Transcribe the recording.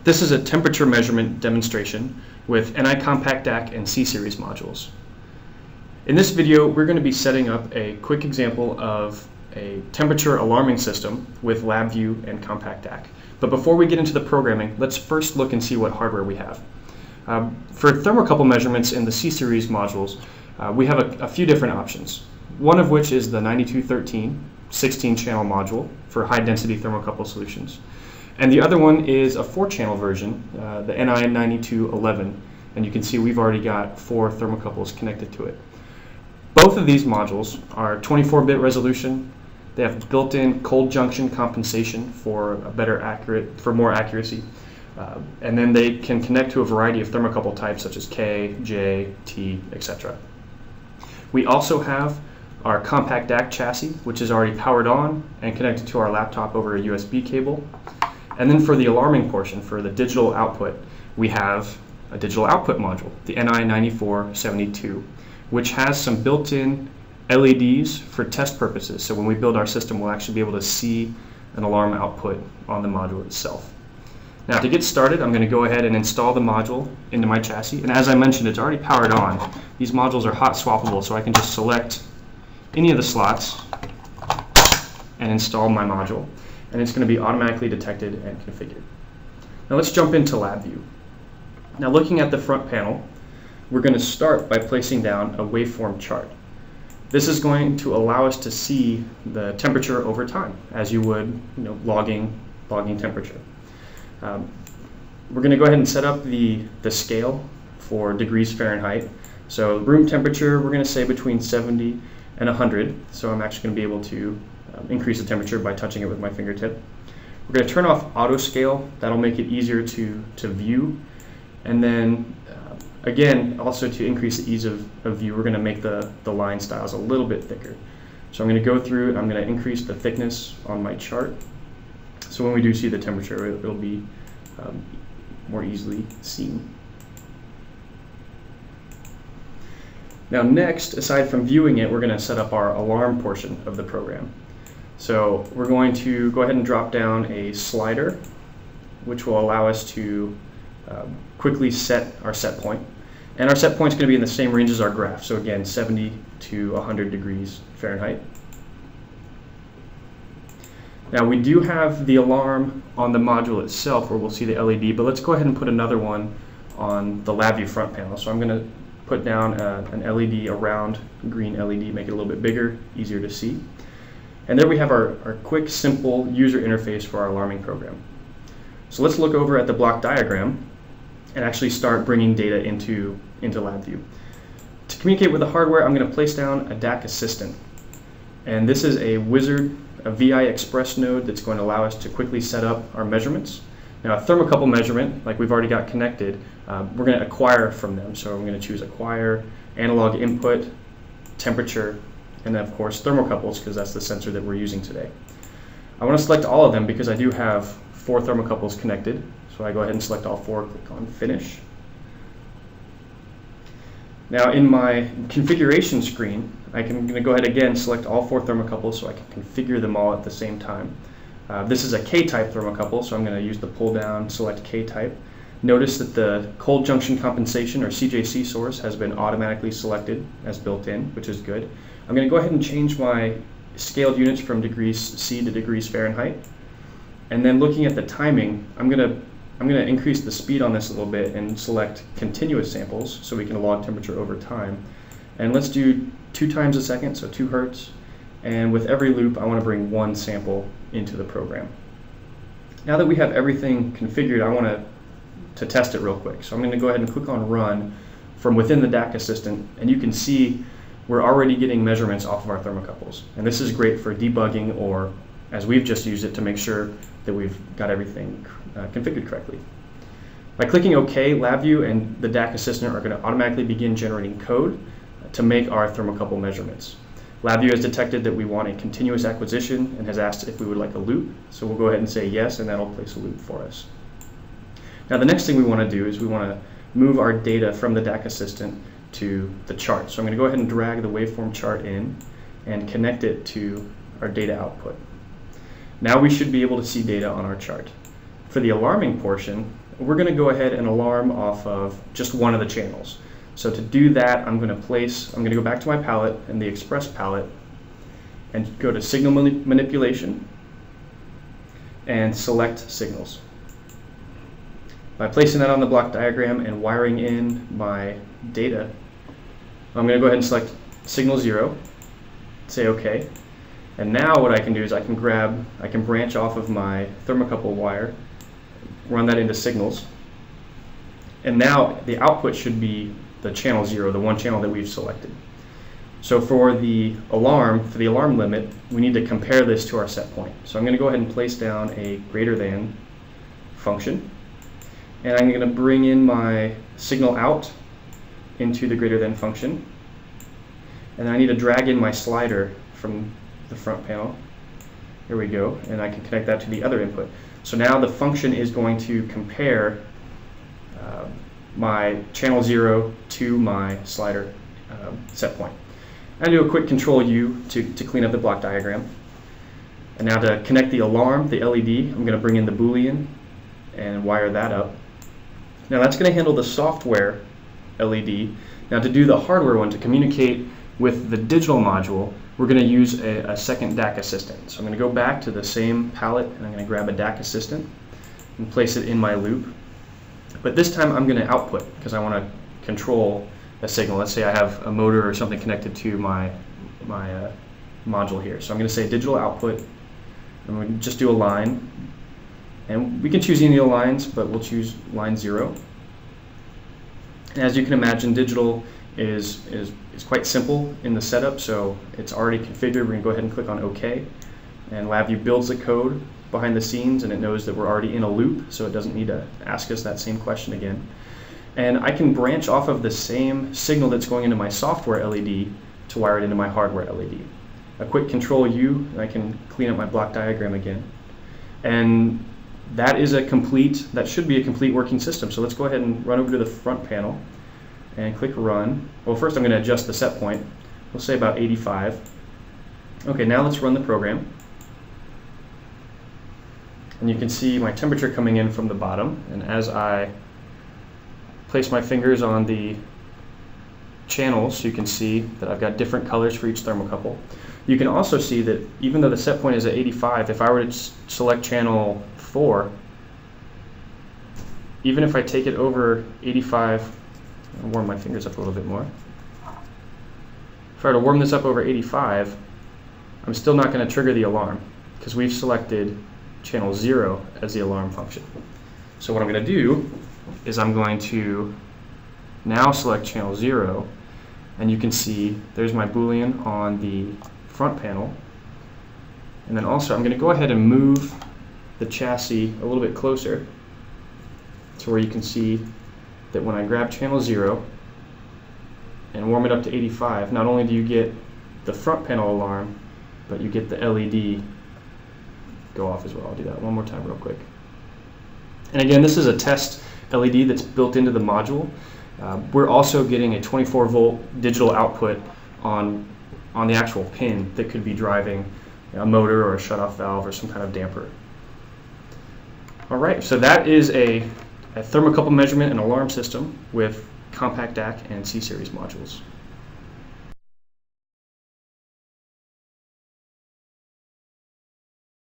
This is a temperature measurement demonstration with NI CompactDAQ and C-Series modules. In this video, we're going to be setting up a quick example of a temperature alarming system with LabVIEW and CompactDAQ. But before we get into the programming, let's first look and see what hardware we have. For thermocouple measurements in the C-Series modules, we have a few different options. One of which is the 9213 16-channel module for high-density thermocouple solutions. And the other one is a 4-channel version, the NI 9211, and you can see we've already got 4 thermocouples connected to it. Both of these modules are 24-bit resolution. They have built-in cold junction compensation for more accuracy, and then they can connect to a variety of thermocouple types such as K, J, T, etc. We also have our CompactDAQ chassis, which is already powered on and connected to our laptop over a USB cable. And then for the alarming portion, for the digital output, we have a digital output module, the NI 9472, which has some built-in LEDs for test purposes. So when we build our system, we'll actually be able to see an alarm output on the module itself. Now to get started, I'm going to go ahead and install the module into my chassis. And as I mentioned, it's already powered on. These modules are hot swappable, so I can just select any of the slots and install my module. And it's going to be automatically detected and configured. Now let's jump into LabVIEW. Now looking at the front panel, we're going to start by placing down a waveform chart. This is going to allow us to see the temperature over time, as you would, logging temperature. We're going to go ahead and set up the scale for degrees Fahrenheit. So room temperature, we're going to say between 70 and 100. So I'm actually going to be able to increase the temperature by touching it with my fingertip. We're going to turn off auto scale. That'll make it easier to view. And then again, also to increase the ease of view, we're going to make the line styles a little bit thicker. So I'm going to go through and I'm going to increase the thickness on my chart. So when we do see the temperature, it'll be more easily seen. Now next, aside from viewing it, we're going to set up our alarm portion of the program. So we're going to go ahead and drop down a slider, which will allow us to quickly set our set point. And our set point is going to be in the same range as our graph. So again, 70 to 100 degrees Fahrenheit. Now we do have the alarm on the module itself where we'll see the LED, but let's go ahead and put another one on the LabVIEW front panel. So I'm going to put down an LED, a round green LED, make it a little bit bigger, easier to see. And there we have our quick, simple user interface for our alarming program. So let's look over at the block diagram and actually start bringing data into LabVIEW. To communicate with the hardware, I'm going to place down a DAQ assistant. And this is a wizard, a VI Express node that's going to allow us to quickly set up our measurements. Now a thermocouple measurement, like we've already got connected, we're going to acquire from them. So I'm going to choose acquire, analog input, temperature, and then of course thermocouples, because that's the sensor that we're using today. I want to select all of them because I do have 4 thermocouples connected. So I go ahead and select all 4, click on finish. Now in my configuration screen, I'm going to go ahead again, select all 4 thermocouples so I can configure them all at the same time. This is a K-type thermocouple, so I'm going to use the pull down, select K-type. Notice that the cold junction compensation or CJC source has been automatically selected as built in, which is good. I'm going to go ahead and change my scaled units from degrees C to degrees Fahrenheit. And then looking at the timing, I'm going to increase the speed on this a little bit and select continuous samples so we can log temperature over time. And let's do 2 times a second, so 2 hertz. And with every loop, I want to bring 1 sample into the program. Now that we have everything configured, I want to test it real quick. So I'm going to go ahead and click on Run from within the DAQ Assistant, and you can see we're already getting measurements off of our thermocouples. And this is great for debugging, or as we've just used it, to make sure that we've got everything configured correctly. By clicking OK, LabVIEW and the DAQ Assistant are going to automatically begin generating code to make our thermocouple measurements. LabVIEW has detected that we want a continuous acquisition and has asked if we would like a loop. So we'll go ahead and say yes, and that'll place a loop for us. Now the next thing we want to do is we want to move our data from the DAQ Assistant to the chart. So I'm going to go ahead and drag the waveform chart in and connect it to our data output. Now we should be able to see data on our chart. For the alarming portion, we're going to go ahead and alarm off of just one of the channels. So to do that, I'm going to go back to my palette in the Express palette and go to Signal Manipulation and select Signals. By placing that on the block diagram and wiring in my data, I'm going to go ahead and select Signal 0, say OK. And now what I can do is I can branch off of my thermocouple wire, run that into signals, and now the output should be the channel 0, the one channel that we've selected. So for the alarm limit, we need to compare this to our set point. So I'm going to go ahead and place down a greater than function, and I'm going to bring in my signal out into the greater than function, and then I need to drag in my slider from the front panel. Here we go, and I can connect that to the other input. So now the function is going to compare my channel 0 to my slider set point. I do a quick Control U to clean up the block diagram. And now to connect the alarm, the LED, I'm going to bring in the Boolean and wire that up. Now that's going to handle the software LED. Now to do the hardware one, to communicate with the digital module, we're going to use a second DAQ assistant. So I'm going to go back to the same palette and I'm going to grab a DAQ assistant and place it in my loop. But this time I'm going to output because I want to control a signal. Let's say I have a motor or something connected to my module here. So I'm going to say digital output, and we'll just do a line. And we can choose any of the lines, but we'll choose line 0. And as you can imagine, digital is quite simple in the setup, so it's already configured. We're going to go ahead and click on OK. And LabVIEW builds the code behind the scenes, and it knows that we're already in a loop, so it doesn't need to ask us that same question again. And I can branch off of the same signal that's going into my software LED to wire it into my hardware LED. A quick Control U, and I can clean up my block diagram again. And that should be a complete working system. So let's go ahead and run over to the front panel and click Run. Well, first I'm going to adjust the set point. We'll say about 85. Okay, now let's run the program. And you can see my temperature coming in from the bottom. And as I place my fingers on the channels, you can see that I've got different colors for each thermocouple. You can also see that even though the set point is at 85, if I were to select channel 4, even if I take it over 85, I'll warm my fingers up a little bit more. If I were to warm this up over 85, I'm still not going to trigger the alarm because we've selected channel 0 as the alarm function. So what I'm going to do is I'm going to now select channel 0, and you can see there's my Boolean on the front panel. And then also I'm going to go ahead and move the chassis a little bit closer to where you can see that when I grab channel 0 and warm it up to 85, not only do you get the front panel alarm, but you get the LED go off as well. I'll do that one more time real quick. And again, this is a test LED that's built into the module. We're also getting a 24-volt digital output on the actual pin that could be driving a motor or a shutoff valve or some kind of damper. All right, so that is a thermocouple measurement and alarm system with CompactDAQ and C-Series modules.